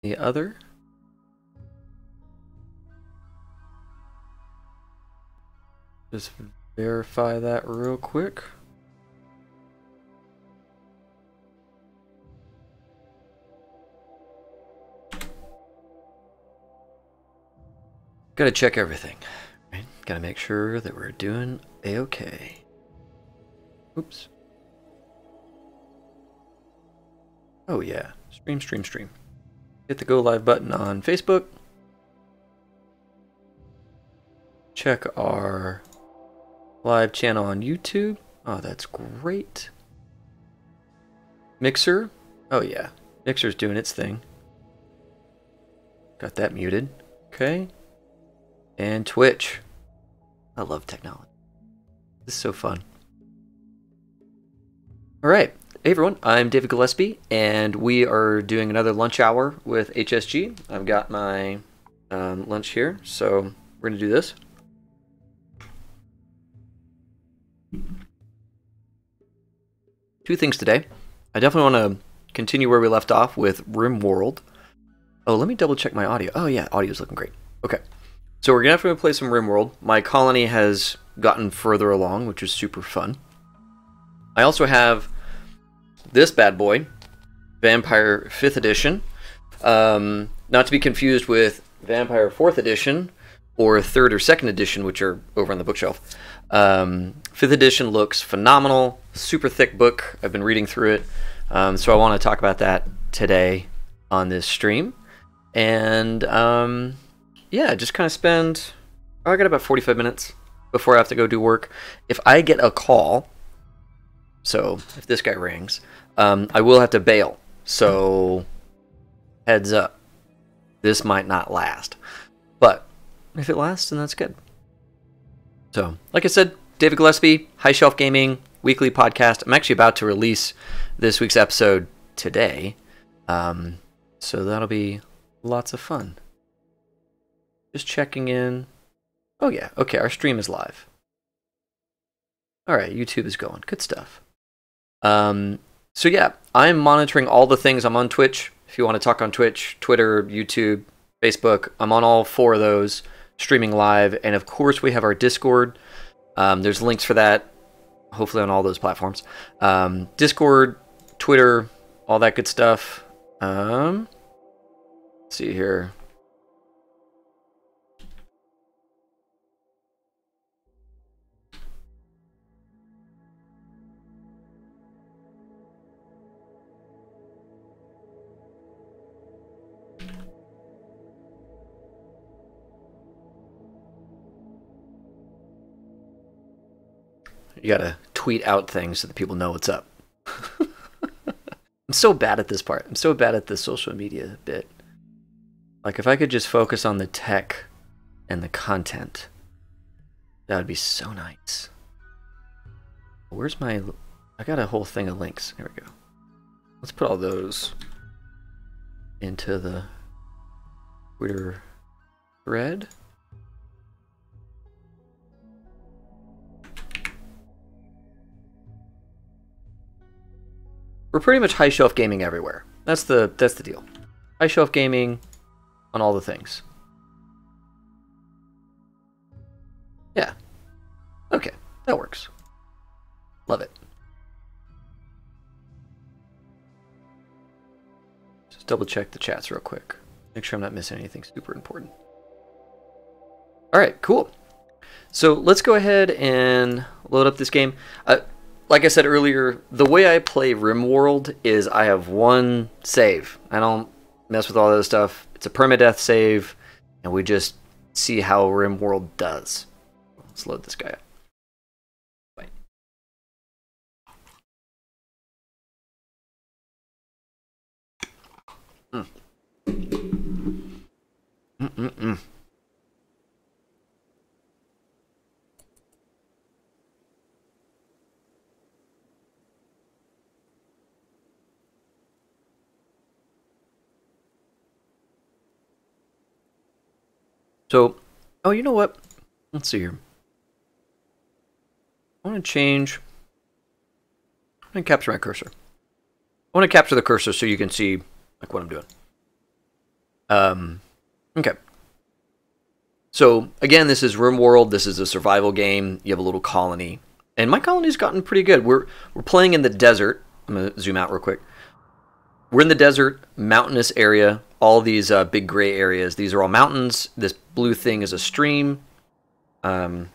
The other. Just verify that real quick. Gotta check everything, right? Gotta make sure that we're doing a-okay. Oops. Oh yeah, stream. Hit the go live button on Facebook. Check our live channel on YouTube. Oh, that's great. Mixer. Oh yeah, Mixer's doing its thing. Got that muted. Okay. And Twitch. I love technology. This is so fun. All right. Hey everyone, I'm David Gillespie, and we are doing another lunch hour with HSG. I've got my lunch here, so we're going to do this. Two things today. I definitely want to continue where we left off with RimWorld. Oh, let me double check my audio. Oh yeah, audio's looking great. Okay. So we're going to have to play some RimWorld. My colony has gotten further along, which is super fun. I also have this bad boy, Vampire 5th Edition. Not to be confused with Vampire 4th Edition or 3rd or 2nd Edition, which are over on the bookshelf. 5th Edition looks phenomenal. Super thick book. I've been reading through it. So I want to talk about that today on this stream. And yeah, just kind of spend... Oh, I got about 45 minutes before I have to go do work. If I get a call... So, if this guy rings, I will have to bail. So, heads up. This might not last. But, if it lasts, then that's good. So, like I said, David Gillespie, High Shelf Gaming, weekly podcast. I'm actually about to release this week's episode today. So, that'll be lots of fun. Just checking in. Oh, yeah. Okay, our stream is live. All right, YouTube is going. Good stuff. So yeah, I'm monitoring all the things. I'm on Twitch. If you want to talk on Twitch, Twitter, YouTube, Facebook, I'm on all 4 of those, streaming live. And of course, we have our Discord. There's links for that, hopefully on all those platforms. Discord, Twitter, all that good stuff. Let's see here. You gotta tweet out things so that people know what's up. I'm so bad at this part. I'm so bad at the social media bit. Like, if I could just focus on the tech and the content, that would be so nice. Where's my... I got a whole thing of links. There we go. Let's put all those into the Twitter thread. We're pretty much high shelf gaming everywhere. That's the deal. High shelf gaming on all the things. Yeah. Okay, that works. Love it. Just double check the chats real quick. Make sure I'm not missing anything super important. All right, cool. So let's go ahead and load up this game. Like I said earlier, the way I play RimWorld is I have one save. I don't mess with all that stuff. It's a permadeath save, and we just see how RimWorld does. Let's load this guy up. Wait. So, oh, you know what? Let's see here. I want to change. I'm going to capture my cursor. I want to capture the cursor so you can see like what I'm doing. Okay. So again, this is RimWorld. This is a survival game. You have a little colony, and my colony's gotten pretty good. We're playing in the desert. I'm gonna zoom out real quick. We're in the desert, mountainous area. All these big gray areas. These are all mountains. This blue thing is a stream, and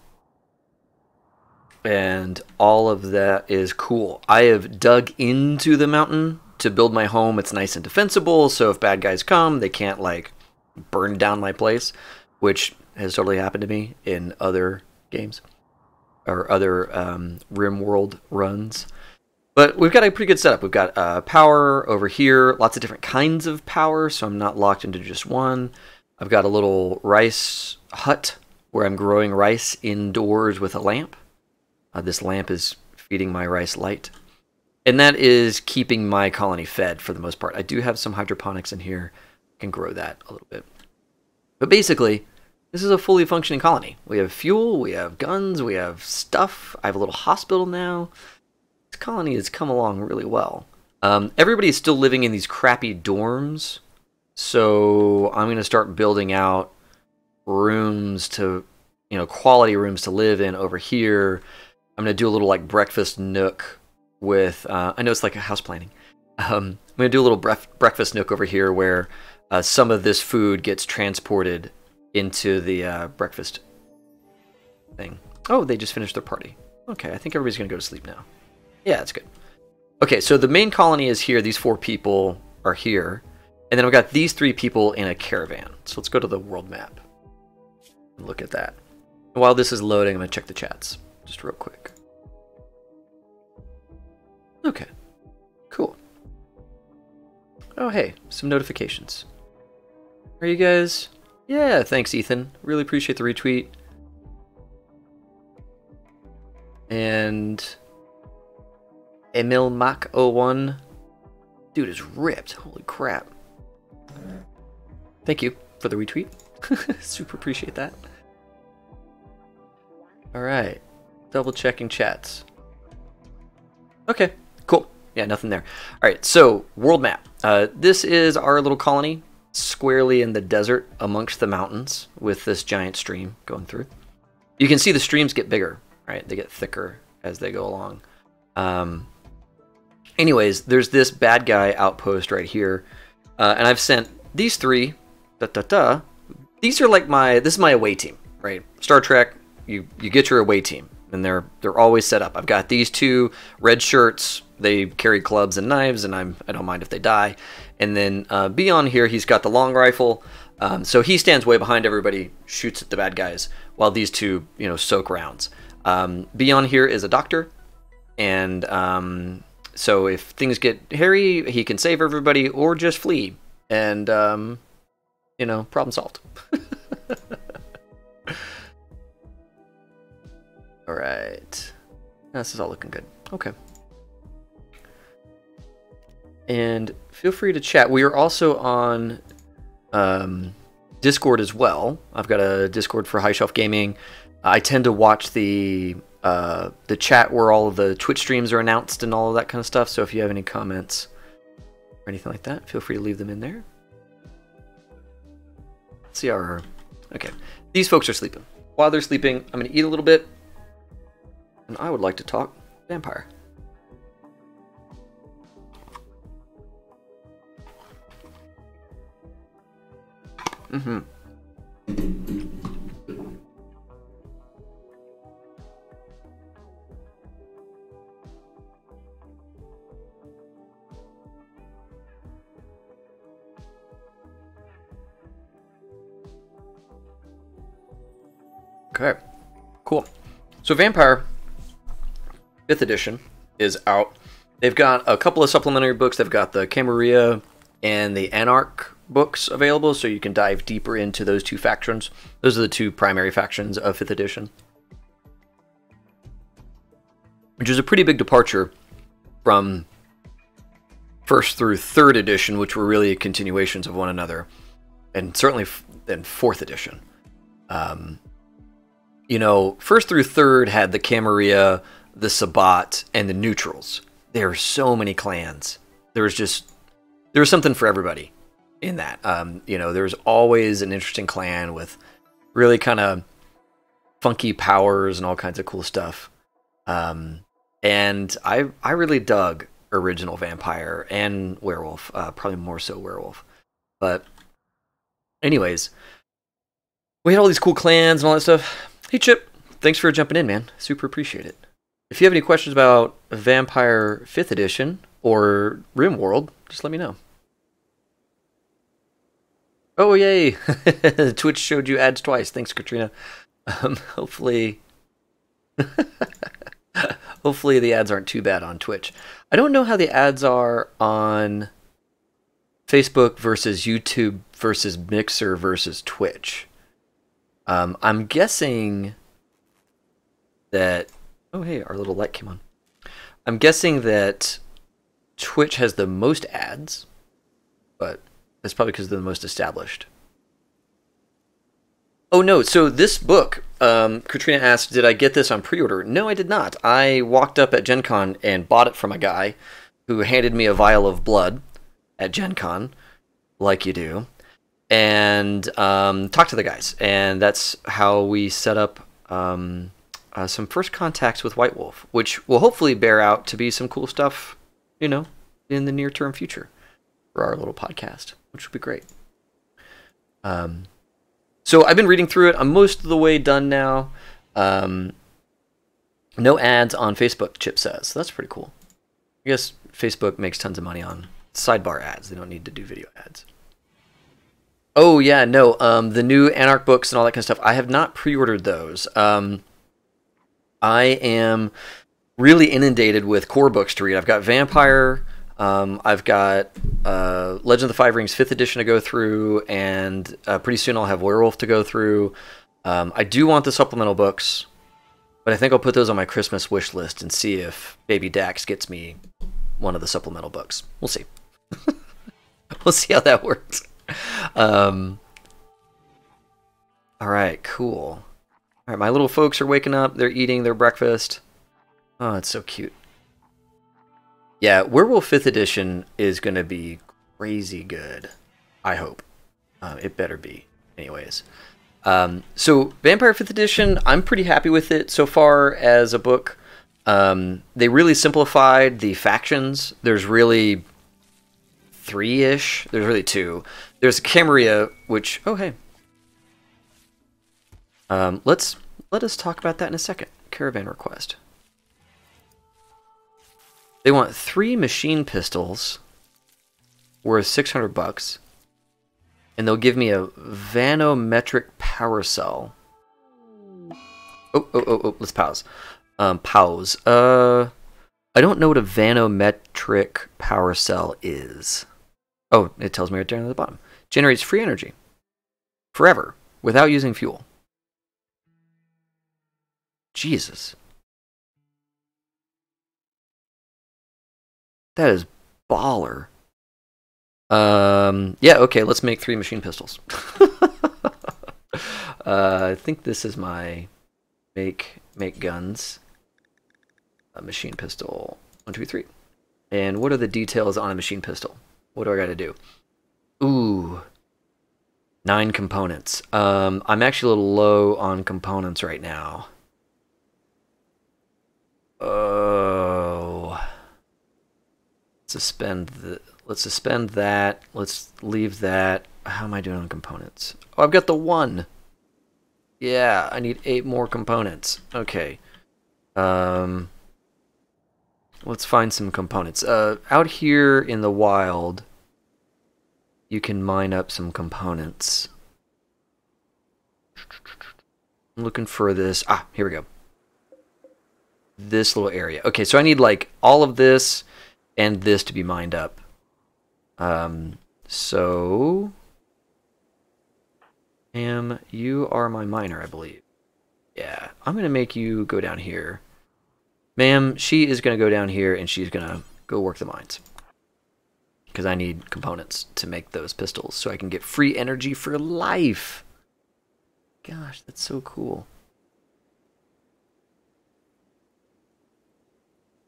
all of that is cool. I have dug into the mountain to build my home. It's nice and defensible, so if bad guys come, they can't like burn down my place, which has totally happened to me in other games or other RimWorld runs. But we've got a pretty good setup. We've got power over here, lots of different kinds of power, so I'm not locked into just one. I've got a little rice hut where I'm growing rice indoors with a lamp. This lamp is feeding my rice light. And that is keeping my colony fed for the most part. I do have some hydroponics in here. I can grow that a little bit. But basically, this is a fully functioning colony. We have fuel, we have guns, we have stuff. I have a little hospital now. This colony has come along really well. Everybody is still living in these crappy dorms. So I'm going to start building out rooms to, quality rooms to live in over here. I'm going to do a little like breakfast nook with, I know it's like a house planning. I'm going to do a little breakfast nook over here where some of this food gets transported into the breakfast thing. Oh, they just finished their party. Okay, I think everybody's going to go to sleep now. Yeah, that's good. Okay, so the main colony is here. These 4 people are here. And then I've got these 3 people in a caravan. So let's go to the world map and look at that. And while this is loading, I'm going to check the chats just real quick. Okay, cool. Oh, hey, some notifications. Are you guys? Yeah, thanks, Ethan. Really appreciate the retweet. And Emil Mac 01. Dude is ripped. Holy crap. Thank you for the retweet. Super appreciate that. Alright. Double checking chats. Okay, cool. Yeah, nothing there. Alright, so world map. This is our little colony, squarely in the desert amongst the mountains with this giant stream going through. You can see the streams get bigger, right? They get thicker as they go along. Anyways, there's this bad guy outpost right here. And I've sent these 3. These are like this is my away team, right? Star Trek, you get your away team. And they're always set up. I've got these 2 red shirts. They carry clubs and knives, and I don't mind if they die. And then beyond here, he's got the long rifle. So he stands way behind everybody, shoots at the bad guys, while these 2, soak rounds. Beyond here is a doctor, and so if things get hairy, he can save everybody or just flee, and problem solved. All right, this is all looking good. Okay. And feel free to chat. We are also on Discord as well. I've got a Discord for High Shelf Gaming. I tend to watch the chat where all of the Twitch streams are announced and all of that kind of stuff. So if you have any comments or anything like that, feel free to leave them in there. Let's see our... Okay, these folks are sleeping. While they're sleeping, I'm going to eat a little bit. And I would like to talk vampire. Mm-hmm. Okay, cool. So Vampire 5th edition is out. They've got a couple of supplementary books. They've got the Camarilla and the Anarch books available, so you can dive deeper into those 2 factions. Those are the 2 primary factions of 5th edition, which is a pretty big departure from 1st through 3rd edition, which were really continuations of one another, and certainly then 4th edition. 1st through 3rd had the Camarilla, the Sabbat, and the Neutrals. There are so many clans. There was something for everybody. in that. You know, there's always an interesting clan with really kind of funky powers and all kinds of cool stuff. And I really dug original vampire and werewolf, probably more so werewolf. But anyways, we had all these cool clans and all that stuff. Hey Chip, thanks for jumping in, man. Super appreciate it. If you have any questions about Vampire 5th Edition or RimWorld, just let me know. Oh, yay! Twitch showed you ads twice. Thanks, Katrina. Hopefully... Hopefully the ads aren't too bad on Twitch. I don't know how the ads are on Facebook versus YouTube versus Mixer versus Twitch. I'm guessing that... Oh, hey, our little light came on. I'm guessing that Twitch has the most ads, but that's probably because they're the most established. Oh, no, so this book, Katrina asked, did I get this on pre-order? No, I did not. I walked up at Gen Con and bought it from a guy who handed me a vial of blood at Gen Con, like you do, and talked to the guys. And that's how we set up some first contacts with White Wolf, which will hopefully bear out to be some cool stuff, you know, in the near-term future for our little podcast, which would be great. So I've been reading through it. I'm most of the way done now. No ads on Facebook, Chip says. So that's pretty cool. I guess Facebook makes tons of money on sidebar ads. They don't need to do video ads. Oh, yeah, no. The new Anarch books and all that kind of stuff. I have not pre-ordered those. I am really inundated with core books to read. I've got Vampire... I've got Legend of the Five Rings 5th edition to go through, and pretty soon I'll have Werewolf to go through. I do want the supplemental books, but I think I'll put those on my Christmas wish list and see if Baby Dax gets me one of the supplemental books. We'll see. We'll see how that works. All right, cool. All right, my little folks are waking up. They're eating their breakfast. Oh, it's so cute. Yeah, Werewolf 5th Edition is going to be crazy good. I hope. It better be. Anyways. So, Vampire 5th Edition, I'm pretty happy with it so far as a book. They really simplified the factions. There's really 3-ish. There's really 2. There's Camarilla, which... Oh, hey. Let us talk about that in a second. Caravan request. They want 3 machine pistols worth $600, and they'll give me a vanometric power cell. Oh, let's pause. Pause. I don't know what a vanometric power cell is. Oh, it tells me right down at the bottom. Generates free energy. Forever. Without using fuel. Jesus. That is baller. Yeah, okay, let's make 3 machine pistols. I think this is my make guns. A machine pistol. 1, 2, 3. And what are the details on a machine pistol? What do I gotta do? Ooh. 9 components. I'm actually a little low on components right now. Oh. Let's suspend that. Let's leave that. How am I doing on components? Oh, I've got the 1. Yeah, I need 8 more components. Okay. Let's find some components. Out here in the wild, you can mine up some components. I'm looking for this. Ah, here we go. This little area. Okay, so I need like all of this and this to be mined up. So... you are my miner, I believe. Yeah, I'm going to make you go down here. Ma'am, she is going to go down here and she's going to go work the mines. Because I need components to make those pistols so I can get free energy for life. Gosh, that's so cool.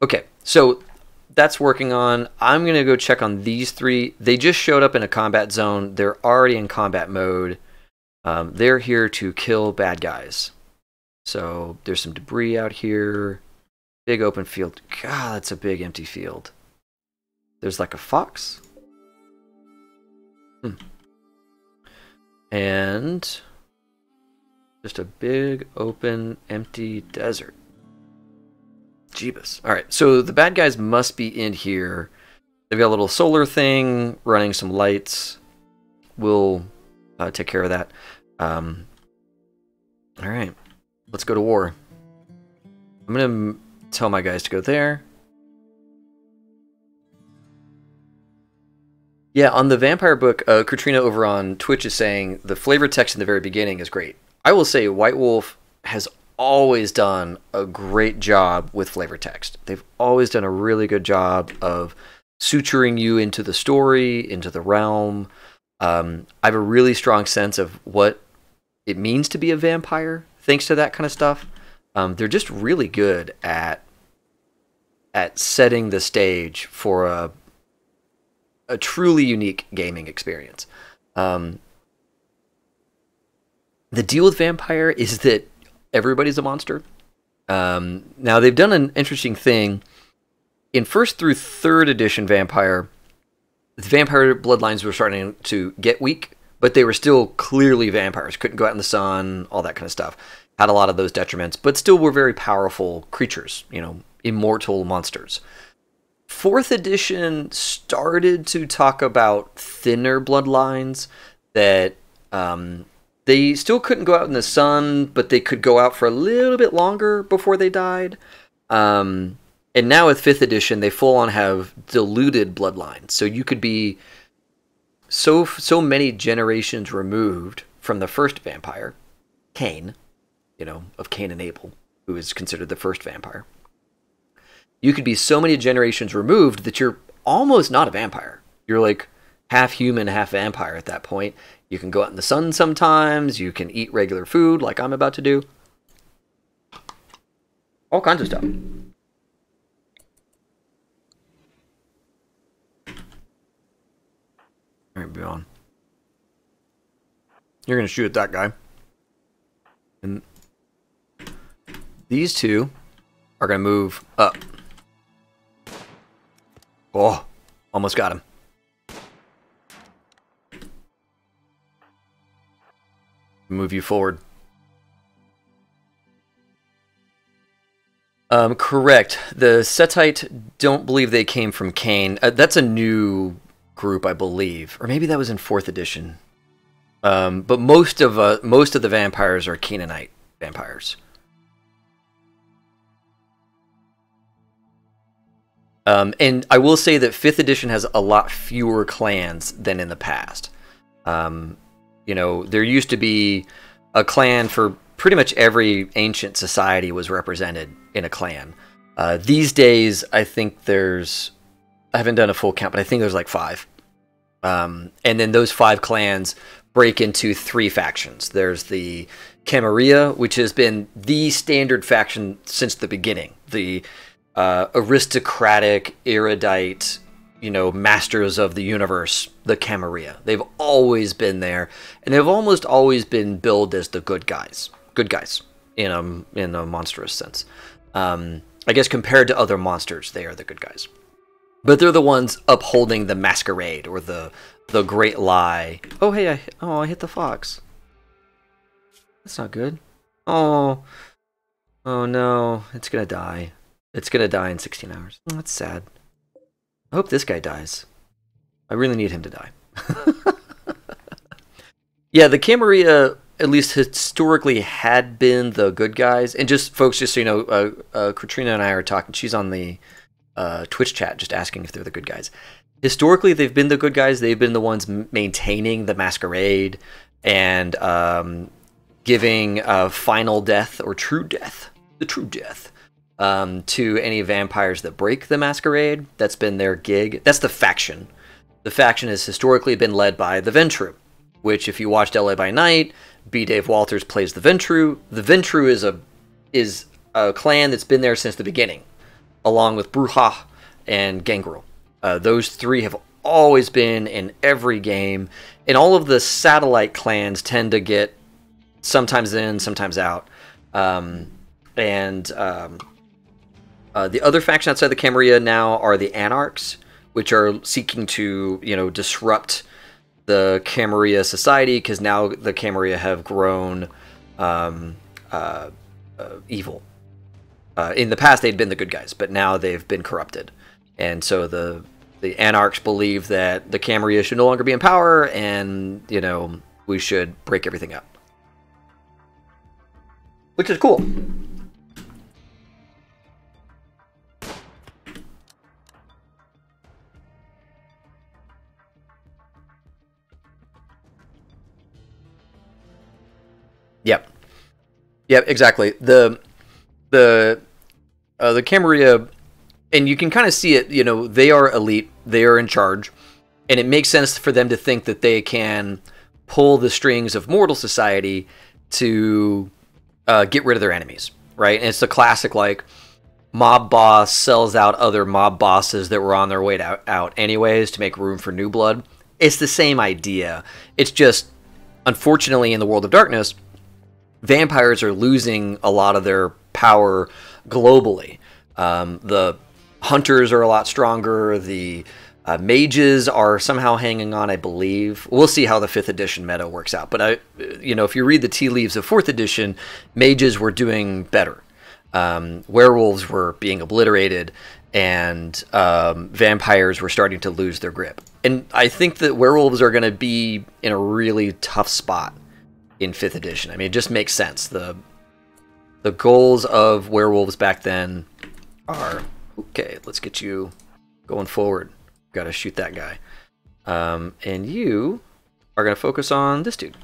Okay, so that's working on. I'm going to go check on these three. They just showed up in a combat zone. They're already in combat mode. They're here to kill bad guys. So there's some debris out here. Big open field. God, that's a big empty field. There's like a fox. And just a big open empty desert. Jeebus. Alright, so the bad guys must be in here. They've got a little solar thing running some lights. We'll take care of that. Alright, let's go to war. I'm going to tell my guys to go there. Yeah, on the vampire book, Katrina over on Twitch is saying the flavor text in the very beginning is great. I will say White Wolf has always done a great job with flavor text. They've always done a really good job of suturing you into the story, into the realm. I have a really strong sense of what it means to be a vampire, thanks to that kind of stuff. They're just really good at setting the stage for a truly unique gaming experience. The deal with vampire is that everybody's a monster. Now, they've done an interesting thing. In 1st through 3rd edition Vampire, the vampire bloodlines were starting to get weak, but they were still clearly vampires. Couldn't go out in the sun, all that kind of stuff. Had a lot of those detriments, but still were very powerful creatures, you know, immortal monsters. 4th edition started to talk about thinner bloodlines that they still couldn't go out in the sun, but they could go out for a little bit longer before they died. And now with 5th edition, they full on have diluted bloodlines. So you could be so many generations removed from the first vampire, Cain, you know, of Cain and Abel, who is considered the first vampire. You could be so many generations removed that you're almost not a vampire. You're like half human, half vampire at that point. You can go out in the sun sometimes. You can eat regular food like I'm about to do. All kinds of stuff. All right, be on. You're going to shoot at that guy. And these two are going to move up. Oh, almost got him. Move you forward. Correct. The Setite don't believe they came from Cain. That's a new group, I believe, or maybe that was in 4th edition. But most of the vampires are Canaanite vampires. And I will say that 5th edition has a lot fewer clans than in the past. You know, there used to be a clan for pretty much every ancient society was represented in a clan. These days, I think I haven't done a full count, but I think there's like 5. And then those 5 clans break into 3 factions. There's the Camarilla, which has been the standard faction since the beginning. The aristocratic, erudite, you know, masters of the universe, the Camarilla. They've always been there, and they've almost always been billed as the good guys. Good guys, in a monstrous sense. I guess compared to other monsters, they are the good guys. But they're the ones upholding the masquerade, or the great lie. Oh, hey, I hit the fox. That's not good. Oh no, it's gonna die. It's gonna die in 16 hours. Oh, that's sad. I hope this guy dies. I really need him to die. Yeah, the Camarilla, at least historically, had been the good guys. And just, folks, just so you know, Katrina and I are talking. She's on the Twitch chat just asking if they're the good guys. Historically, they've been the good guys. They've been the ones maintaining the masquerade and giving final death, or true death, the true death, to any vampires that break the masquerade. That's been their gig. That's the faction. The faction has historically been led by the Ventru, which, if you watched LA by Night, B. Dave Walters plays the Ventru. The Ventru is a clan that's been there since the beginning, along with Bruja and Gangrel. Those three have always been in every game, and all of the satellite clans tend to get sometimes in, sometimes out. The other faction outside the Camarilla now are the Anarchs, which are seeking to, disrupt the Camarilla society, because now the Camarilla have grown evil. In the past, they'd been the good guys, but now they've been corrupted. And so the Anarchs believe that the Camarilla should no longer be in power, and, we should break everything up. Which is cool. Yep. Yep, exactly. The Camarilla, and you can kind of see it, they are elite, they are in charge, and it makes sense for them to think that they can pull the strings of mortal society to get rid of their enemies, right? And it's the classic, mob boss sells out other mob bosses that were on their way out anyways to make room for new blood. It's the same idea. It's just, unfortunately, in the world of darkness, vampires are losing a lot of their power globally. The hunters are a lot stronger. The mages are somehow hanging on, I believe. We'll see how the 5th edition meta works out. But, if you read the tea leaves of 4th edition, mages were doing better. Werewolves were being obliterated, and vampires were starting to lose their grip. And I think that werewolves are going to be in a really tough spot in 5th edition. I mean, it just makes sense. The goals of werewolves back then are, okay, let's get you going forward. Got to shoot that guy. And you are going to focus on this dude.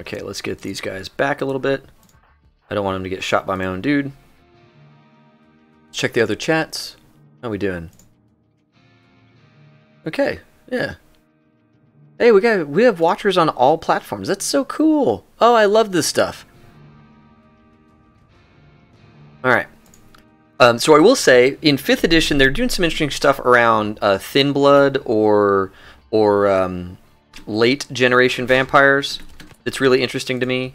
Okay, let's get these guys back a little bit. I don't want him to get shot by my own dude. Check the other chats. How we doing? Okay, yeah. Hey, we have watchers on all platforms. That's so cool. Oh, I love this stuff. All right. So I will say, in 5th edition, they're doing some interesting stuff around thin blood or late generation vampires. It's really interesting to me.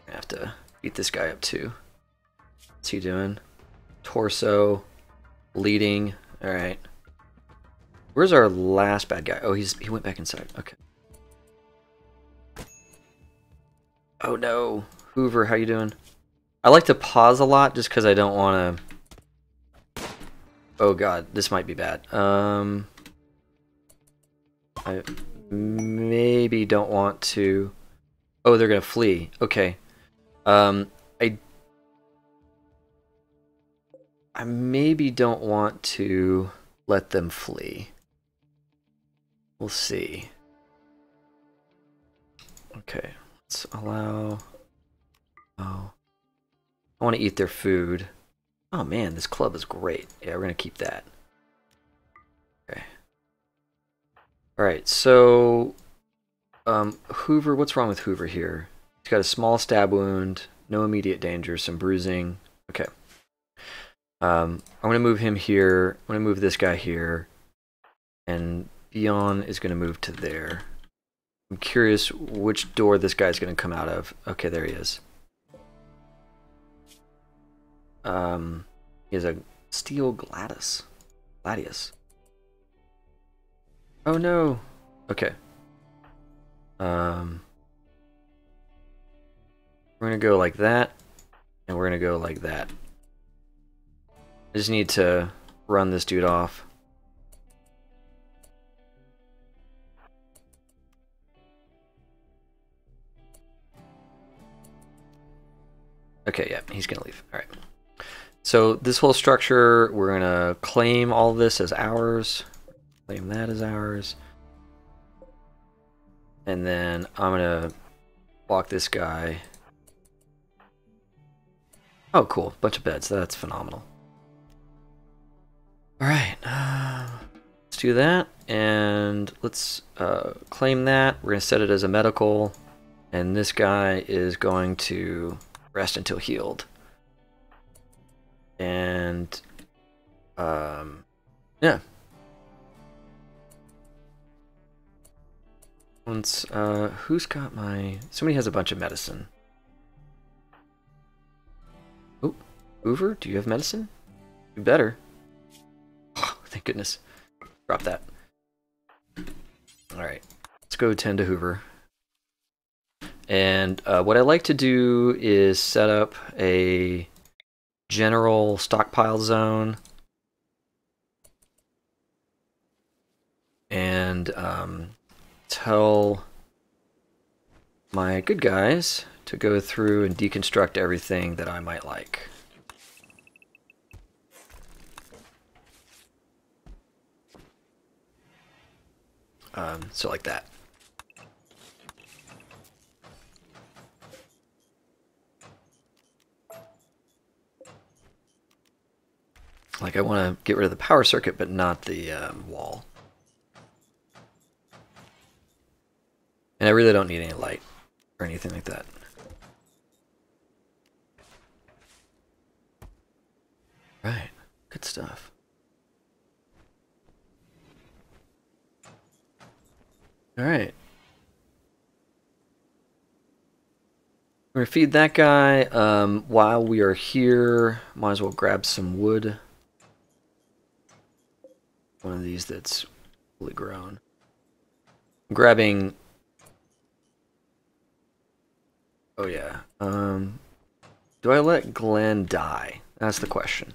I have to beat this guy up too. What's he doing? Torso, bleeding. All right. Where's our last bad guy? Oh, he went back inside. Okay. Oh no, Hoover, how you doing? I like to pause a lot just because I don't want to. Oh god, this might be bad. I maybe don't want to. Oh, they're gonna flee. Okay. I maybe don't want to let them flee. We'll see. Okay, let's allow. Oh, I want to eat their food. Oh man, this club is great. Yeah, we're gonna keep that. Okay. All right, so Hoover. What's wrong with Hoover here? He's got a small stab wound, no immediate danger, some bruising. Okay. I'm gonna move him here. I'm gonna move this guy here, and Beyond is gonna move to there. I'm curious which door this guy's gonna come out of. Okay, there he is. He has a steel gladius. Oh no. Okay. We're gonna go like that, and we're gonna go like that. I just need to run this dude off. Okay, yeah, he's gonna leave. All right. So this whole structure, we're gonna claim all this as ours. Claim that as ours. And then I'm gonna block this guy. Oh, cool. Bunch of beds. That's phenomenal. All right. Let's do that. And let's claim that. We're gonna set it as a medical. And this guy is going to rest until healed. And yeah. Once who's got my... Somebody has a bunch of medicine. Oh, Hoover, do you have medicine? You better. Oh, thank goodness. Drop that. Alright. Let's go tend to Hoover. And what I like to do is set up a general stockpile zone. And tell my good guys to go through and deconstruct everything that I might like. So like that. Like I want to get rid of the power circuit, but not the wall. And I really don't need any light or anything like that. Right, good stuff. All right. We're gonna feed that guy. While we are here, might as well grab some wood. One of these that's fully grown. I'm grabbing... Oh yeah. Do I let Glenn die? That's the question.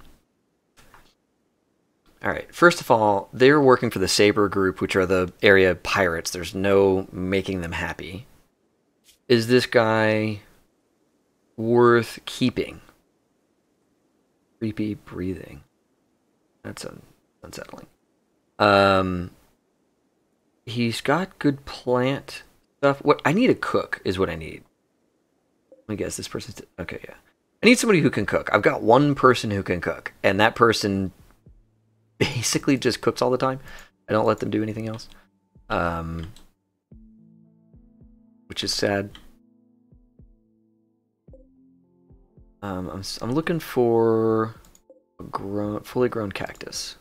Alright, first of all, they're working for the Saber group, which are the area pirates. There's no making them happy. Is this guy worth keeping? Creepy breathing. That's unsettling. He's got good plant stuff. What I need a cook is what I need. Let me guess, this person's... Okay, yeah. I need somebody who can cook. I've got one person who can cook, and that person basically just cooks all the time. I don't let them do anything else. Which is sad. I'm looking for a fully grown cactus.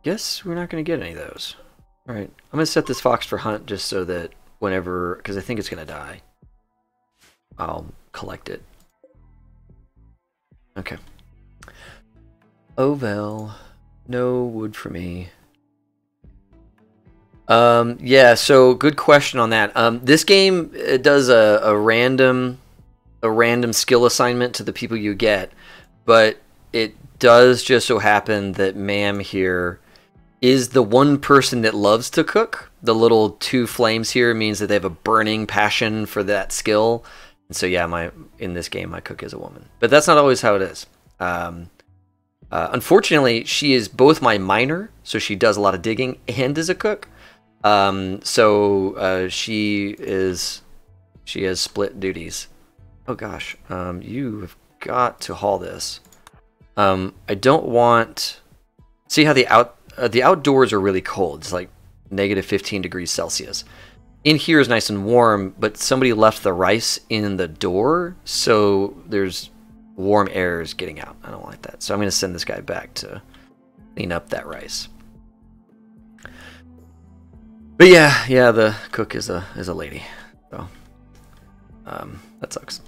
Guess we're not going to get any of those. Alright, I'm going to set this fox for hunt just so that whenever, because I think it's going to die, I'll collect it. Okay. Oh well, no wood for me. Yeah, so good question on that. This game, it does a random skill assignment to the people you get, but it does just so happen that Ma'am here is the one person that loves to cook. The little two flames here means that they have a burning passion for that skill. And so yeah, in this game, my cook is a woman. But that's not always how it is. Unfortunately, she is both my miner, so she does a lot of digging, and is a cook. She has split duties. Oh gosh, you have got to haul this. I don't want... See how the outdoors are really cold. It's like negative 15 degrees Celsius. In here is nice and warm, but somebody left the rice in the door, so there's warm airs getting out. I don't like that. So I'm going to send this guy back to clean up that rice. But yeah, the cook is a lady. So that sucks.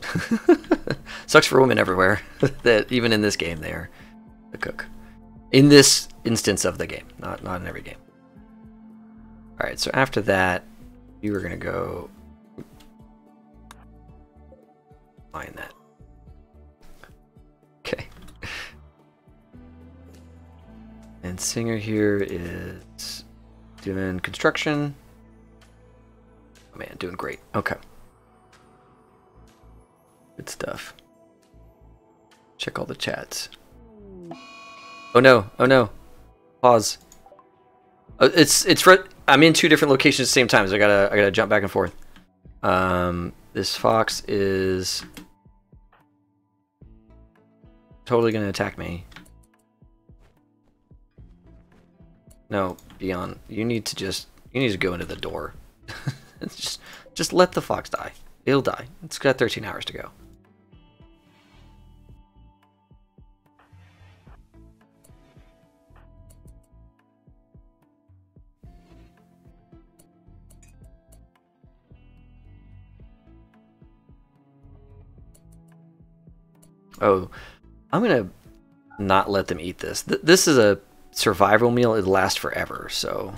Sucks for women everywhere. That even in this game they are the cook. In this instance of the game, not in every game. All right, so after that, you are gonna go mine that. Okay. And Singer here is doing construction. Oh man, doing great. Okay. Good stuff. Check all the chats. Oh no, oh no. Pause. I'm in two different locations at the same time, so I gotta jump back and forth. This fox is totally gonna attack me. No, Beyond, you need to go into the door. just let the fox die. It'll die. It's got 13 hours to go. Oh, I'm gonna not let them eat this. This is a survival meal. It'll last forever, so...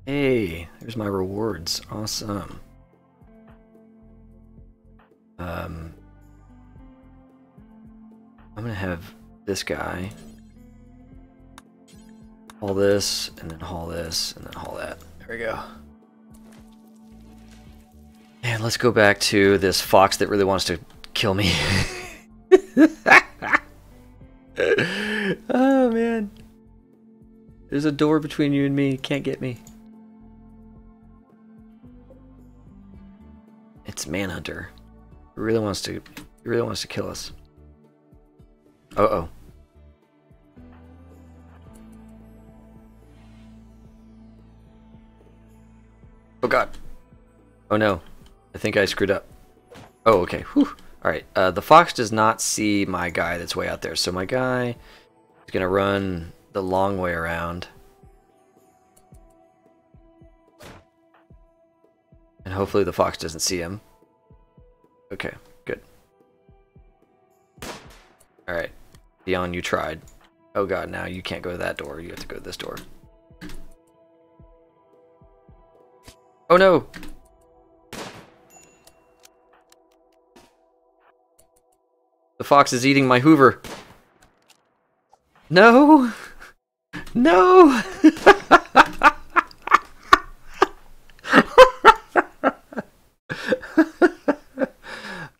Hey, there's my rewards. Awesome. I'm gonna have this guy haul this, and then haul this, and then haul that. There we go. And let's go back to this fox that really wants to kill me. Oh man. There's a door between you and me. Can't get me. It's Manhunter. He really wants to kill us. Uh-oh. Oh god. Oh no. I think I screwed up. Oh, okay. Whew. Alright. The fox does not see my guy that's way out there. So my guy is going to run the long way around. And hopefully the fox doesn't see him. Okay, good. Alright. Dion, you tried. Oh god, now you can't go to that door. You have to go to this door. Oh no! The fox is eating my Hoover. No! No!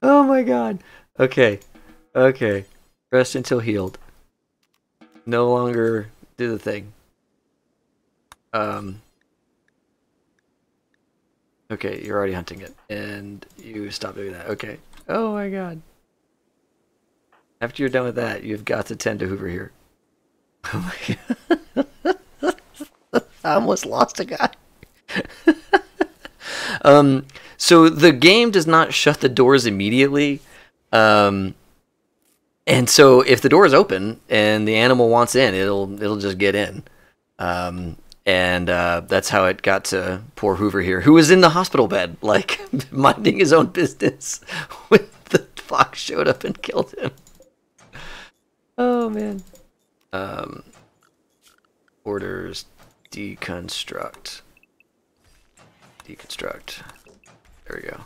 Oh my god. Okay. Okay. Rest until healed. No longer do the thing. Okay, you're already hunting it. And you stop doing that. Okay. Oh my god. After you're done with that, you've got to tend to Hoover here. Oh my god. I almost lost a guy. So the game does not shut the doors immediately. And so if the door is open and the animal wants in, it'll just get in. And that's how it got to poor Hoover here, who was in the hospital bed, like minding his own business when the fox showed up and killed him. Oh man. Orders deconstruct. Deconstruct. There we go.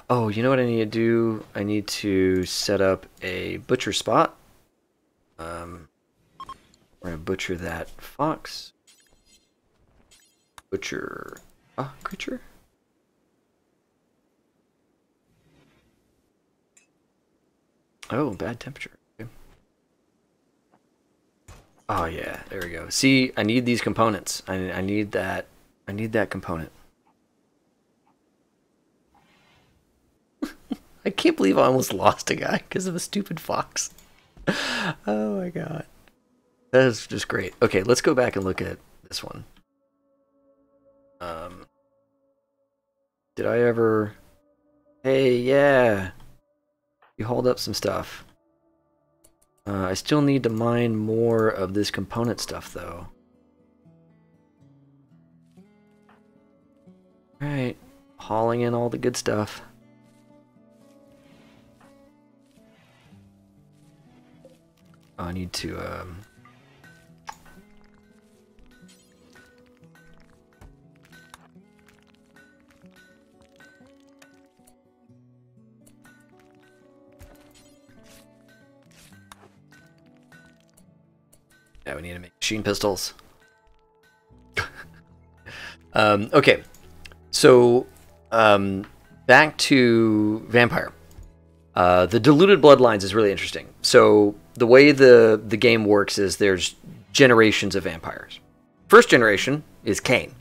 Oh, you know what I need to do? I need to set up a butcher spot. We're gonna butcher that fox. Butcher creature? Oh, bad temperature. Okay. Oh yeah, there we go. See, I need these components. I need that. I need that component. I can't believe I almost lost a guy because of a stupid fox. Oh my god. That is just great. Okay, let's go back and look at this one. Did I ever... Hey, yeah. You hauled up some stuff. I still need to mine more of this component stuff, though. Alright. Hauling in all the good stuff. I need to, yeah, we need to make machine pistols. Okay. So, back to Vampire. The diluted bloodlines is really interesting. So the way the game works is there's generations of vampires. First generation is Cain.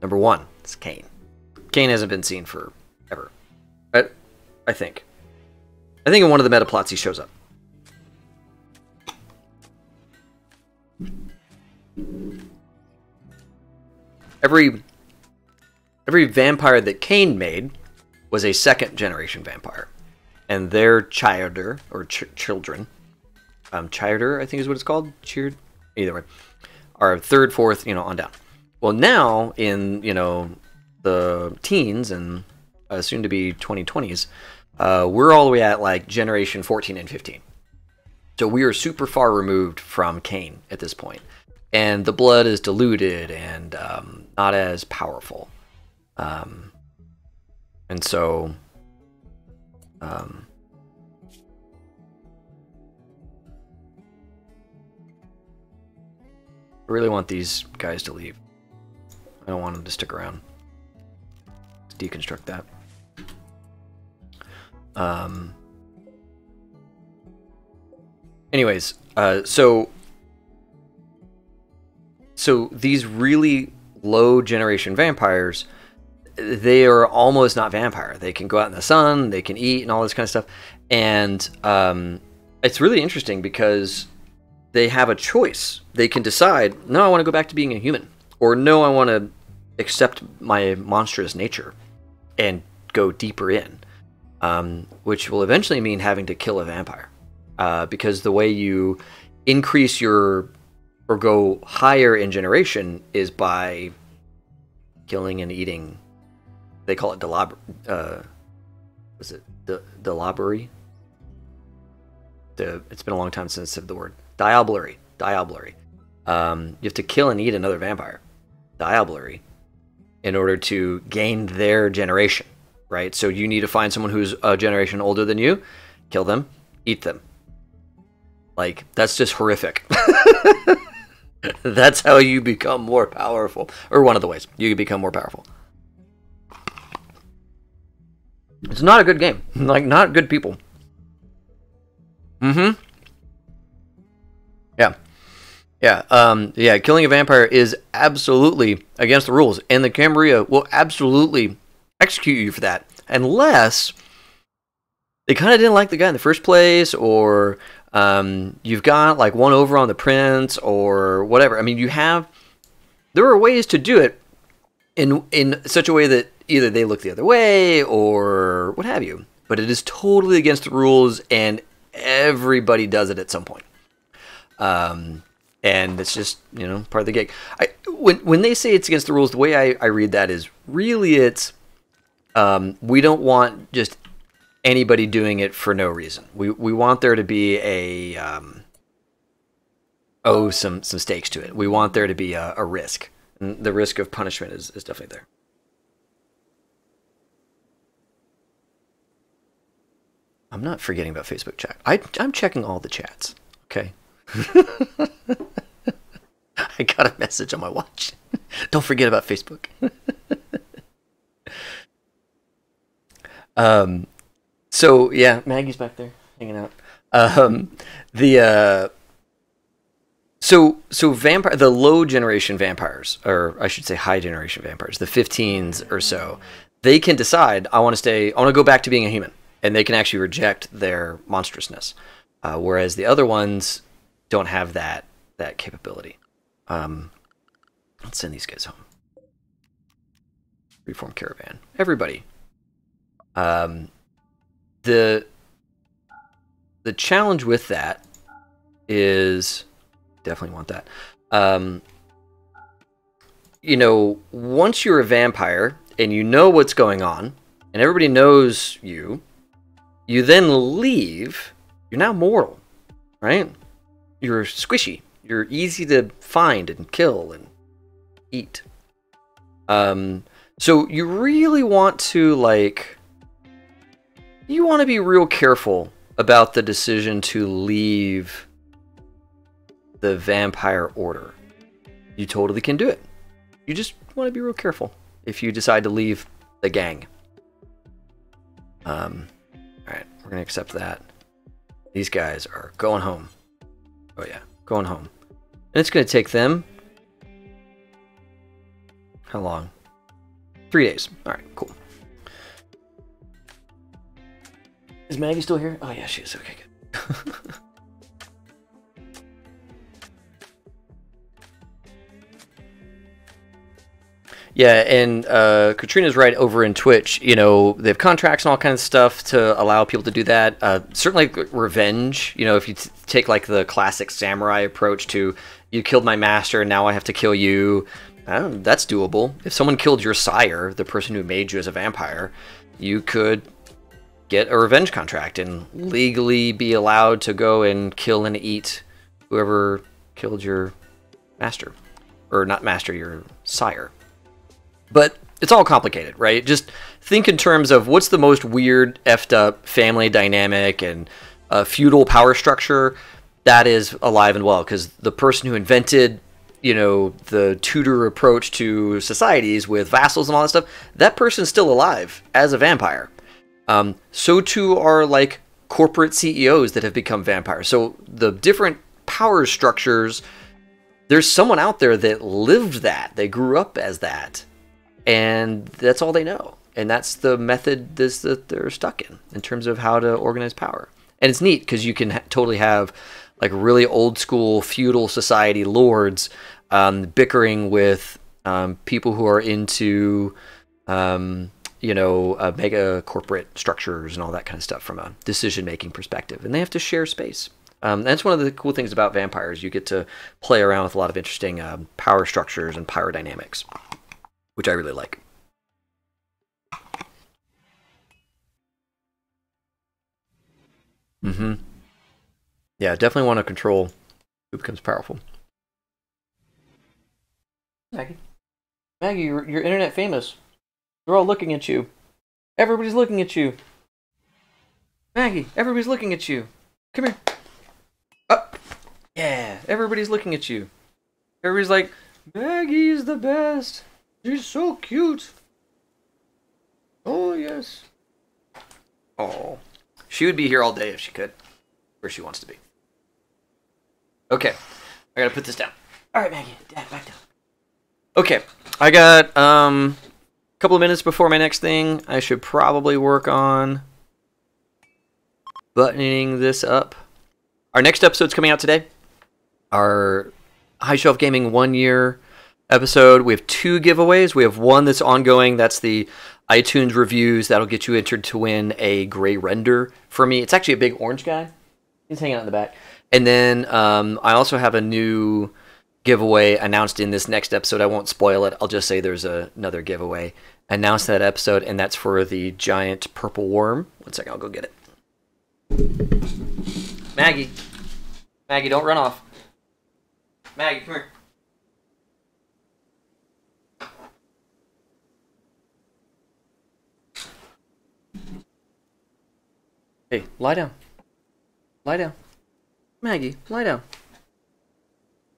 Number one is Cain. Cain hasn't been seen forever. I think. I think in one of the meta plots he shows up. Every vampire that Cain made was a second generation vampire. And their childer, or children, childer, I think is what it's called, either way, are third, fourth, on down. Well, now, in, the teens and soon to be 2020s, we're all the way at like generation 14 and 15. So we are super far removed from Cain at this point. And the blood is diluted and not as powerful. And so... I really want these guys to leave. I don't want them to stick around. Let's deconstruct that. Anyways, so these really low generation vampires, they are almost not vampire. They can go out in the sun, they can eat and all this kind of stuff. And it's really interesting because they have a choice. They can decide, no, I want to go back to being a human. Or no, I want to accept my monstrous nature and go deeper in. Which will eventually mean having to kill a vampire. Because the way you increase your, or go higher in generation, is by killing and eating. They call it delabry? It's been a long time since I said the word. Diablerie. You have to kill and eat another vampire. Diablerie. In order to gain their generation. Right? So you need to find someone who's a generation older than you, kill them, eat them. Like, that's just horrific. That's how you become more powerful. Or one of the ways you can become more powerful. It's not a good game. Like, not good people. Mm-hmm. Yeah. Yeah, killing a vampire is absolutely against the rules. And the Camarilla will absolutely execute you for that. Unless they kind of didn't like the guy in the first place, or you've got like one over on the prince, or whatever. I mean, there are ways to do it in such a way that either they look the other way or what have you. But it is totally against the rules, and everybody does it at some point. And it's just, part of the gig. When they say it's against the rules, the way I read that is really it's we don't want just anybody doing it for no reason. We want there to be some stakes to it. We want there to be a risk. And the risk of punishment is definitely there. I'm not forgetting about Facebook chat. I'm checking all the chats. Okay. I got a message on my watch. Don't forget about Facebook. So yeah, Maggie's back there hanging out. The low generation vampires, or I should say high generation vampires, the 15s or so, they can decide, I want to go back to being a human, and they can actually reject their monstrousness. Whereas the other ones don't have that capability. Let's send these guys home. Reform caravan. Everybody. The challenge with that is, definitely want that. Once you're a vampire and you know what's going on and everybody knows you then leave. You're now mortal, right? You're squishy. You're easy to find and kill and eat. So you really want to you want to be real careful about the decision to leave the vampire order. You totally can do it. You just want to be real careful if you decide to leave the gang. Alright, we're going to accept that. These guys are going home. Oh yeah, going home. And it's going to take them... How long? 3 days. Alright, cool. Is Maggie still here? Oh yeah, she is. Okay, good. Yeah, and Katrina's right over in Twitch. They have contracts and all kinds of stuff to allow people to do that. Certainly revenge. If you take like the classic samurai approach to, you killed my master and now I have to kill you. That's doable. If someone killed your sire, the person who made you as a vampire, you could get a revenge contract and legally be allowed to go and kill and eat whoever killed your master. Or not master, your sire. But it's all complicated, right? Just think in terms of what's the most weird, effed up family dynamic and feudal power structure that is alive and well. Because the person who invented, you know, the Tudor approach to societies with vassals and all that stuff, that person's still alive as a vampire. So too are like corporate CEOs that have become vampires. So the different power structures, there's someone out there that lived that. They grew up as that. And that's all they know. And that's the method that they're stuck in terms of how to organize power. And it's neat because you can totally have like really old school feudal society lords bickering with people who are into, you know, mega corporate structures and all that kind of stuff from a decision-making perspective. And they have to share space. That's one of the cool things about vampires. You get to play around with a lot of interesting power structures and power dynamics, which I really like. Yeah, definitely want to control who becomes powerful. Maggie, you're internet famous. They're all looking at you. Everybody's looking at you. Maggie, everybody's looking at you. Come here. Up. Yeah, everybody's looking at you. Everybody's like, Maggie's the best. She's so cute. Oh, yes. Oh. She would be here all day if she could. Where she wants to be. Okay. I gotta put this down. Alright, Maggie. Dad, back down. Okay. I got a couple of minutes before my next thing. I should probably work on buttoning this up. Our next episode's coming out today. Our High Shelf Gaming 1 year episode. We have 2 giveaways. We have one that's ongoing. That's the iTunes reviews. That'll get you entered to win a gray render for me. It's actually a big orange guy. He's hanging out in the back. And then I also have a new giveaway announced in this next episode. I won't spoil it. I'll just say there's another giveaway announced in that episode, and that's for the giant purple worm. One second, I'll go get it. Maggie. Maggie, don't run off. Maggie, come here. Hey, lie down. Lie down. Maggie, lie down.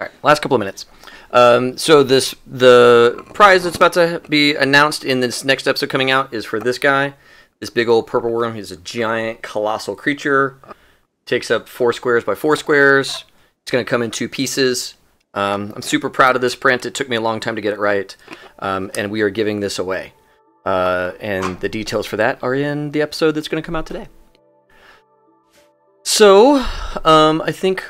Alright, last couple of minutes. So the prize that's about to be announced in this next episode coming out is for this guy. This big old purple worm. He's a giant, colossal creature. Takes up 4 squares by 4 squares. It's going to come in 2 pieces. I'm super proud of this print. It took me a long time to get it right. And we are giving this away. And the details for that are in the episode that's going to come out today. So, I think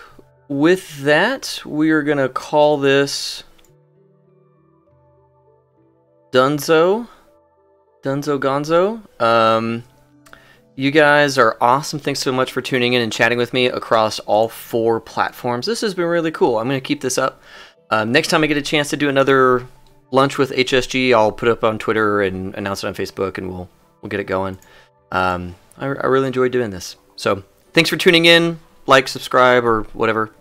with that, we are going to call this Dunzo. Dunzo Gonzo. You guys are awesome. Thanks so much for tuning in and chatting with me across all 4 platforms. This has been really cool. I'm going to keep this up. Next time I get a chance to do another lunch with HSG, I'll put it up on Twitter and announce it on Facebook, and we'll get it going. I really enjoyed doing this. So, thanks for tuning in. Like, subscribe, or whatever.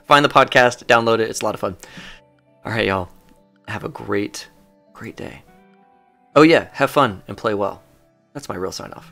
Find the podcast, download it. It's a lot of fun. All right, y'all. Have a great day. Oh, yeah. Have fun and play well. That's my real sign off.